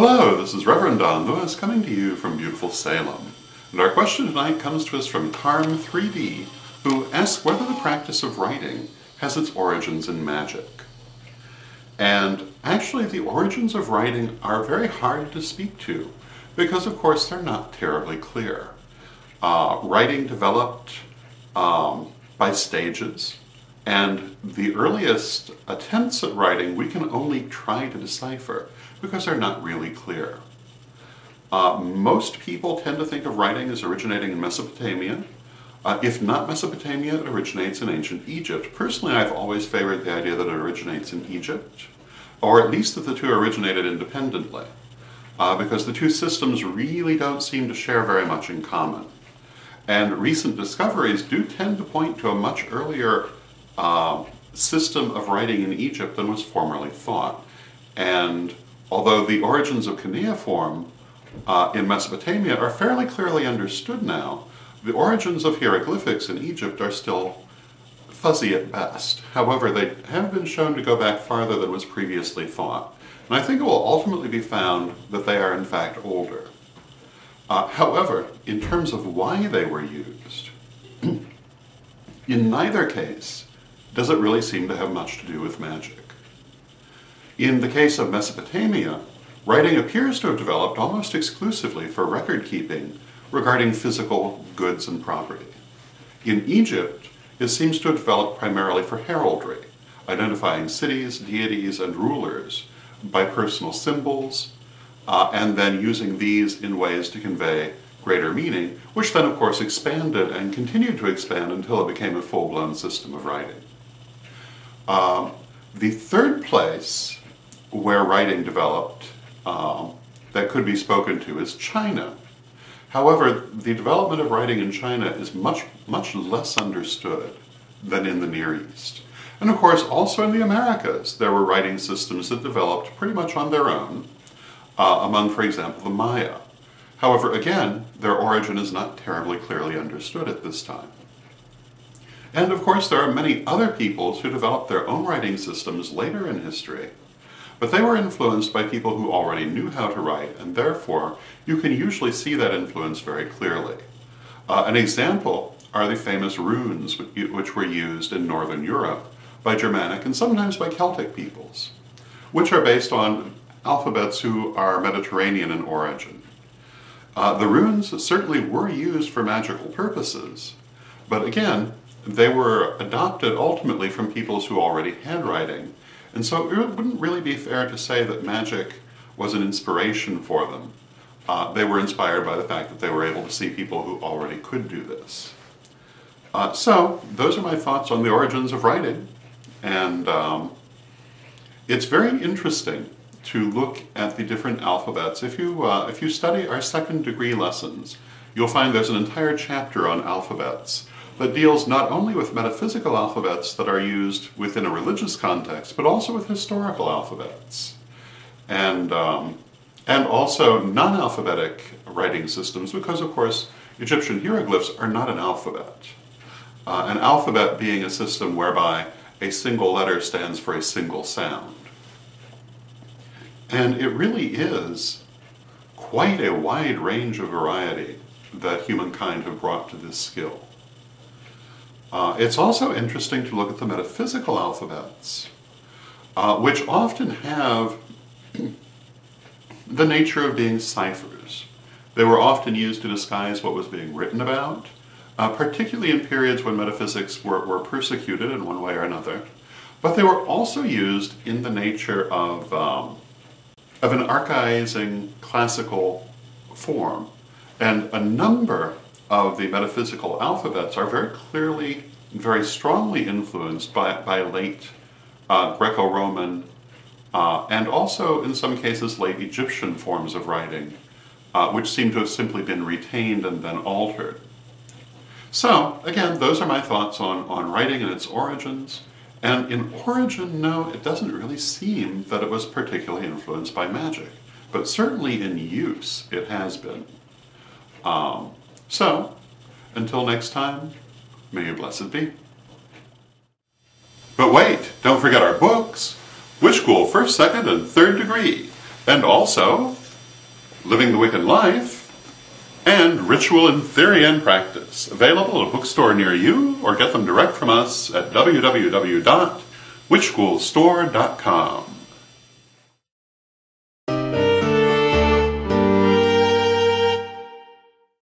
Hello, this is Reverend Don Lewis coming to you from beautiful Salem. And our question tonight comes to us from Carm3D, who asks whether the practice of writing has its origins in magic. And actually the origins of writing are very hard to speak to, because of course they're not terribly clear. Writing developed by stages, and the earliest attempts at writing we can only try to decipher because they're not really clear. Most people tend to think of writing as originating in Mesopotamia. If not Mesopotamia, it originates in ancient Egypt. Personally, I've always favored the idea that it originates in Egypt, or at least that the two originated independently, because the two systems really don't seem to share very much in common. And recent discoveries do tend to point to a much earlier system of writing in Egypt than was formerly thought. And although the origins of cuneiform in Mesopotamia are fairly clearly understood now, the origins of hieroglyphics in Egypt are still fuzzy at best. However, they have been shown to go back farther than was previously thought. And I think it will ultimately be found that they are in fact older. However, in terms of why they were used, in neither case does it really seem to have much to do with magic. In the case of Mesopotamia, writing appears to have developed almost exclusively for record keeping regarding physical goods and property. In Egypt, it seems to have developed primarily for heraldry, identifying cities, deities, and rulers by personal symbols, and then using these in ways to convey greater meaning, which then of course expanded and continued to expand until it became a full-blown system of writing. The third place where writing developed that could be spoken to is China. However, the development of writing in China is much less understood than in the Near East. And of course, also in the Americas, there were writing systems that developed pretty much on their own, among, for example, the Maya. However, again, their origin is not terribly clearly understood at this time. And of course, there are many other peoples who developed their own writing systems later in history, but they were influenced by people who already knew how to write, and therefore you can usually see that influence very clearly. An example are the famous runes which were used in Northern Europe by Germanic and sometimes by Celtic peoples, which are based on alphabets who are Mediterranean in origin. The runes certainly were used for magical purposes, but again, they were adopted ultimately from peoples who already had writing, and so it wouldn't really be fair to say that magic was an inspiration for them. They were inspired by the fact that they were able to see people who already could do this. So, those are my thoughts on the origins of writing, and it's very interesting to look at the different alphabets. If you study our second degree lessons, you'll find there's an entire chapter on alphabets that deals not only with metaphysical alphabets that are used within a religious context, but also with historical alphabets. And also non-alphabetic writing systems, because of course Egyptian hieroglyphs are not an alphabet. An alphabet being a system whereby a single letter stands for a single sound. And it really is quite a wide range of variety that humankind have brought to this skill. It's also interesting to look at the metaphysical alphabets, which often have the nature of being ciphers. They were often used to disguise what was being written about, particularly in periods when metaphysics were persecuted in one way or another. But they were also used in the nature of an archaizing classical form. And a number of the metaphysical alphabets are very clearly, very strongly influenced by late Greco-Roman and also, in some cases, late Egyptian forms of writing, which seem to have simply been retained and then altered. So, again, those are my thoughts on writing and its origins. And in origin, no, it doesn't really seem that it was particularly influenced by magic. But certainly in use, it has been. So, until next time, may you blessed be. But wait, don't forget our books, Witch School 1st, 2nd, and 3rd degree, and also Living the Wiccan Life, and Ritual in Theory and Practice, available at a bookstore near you, or get them direct from us at www.witchschoolstore.com.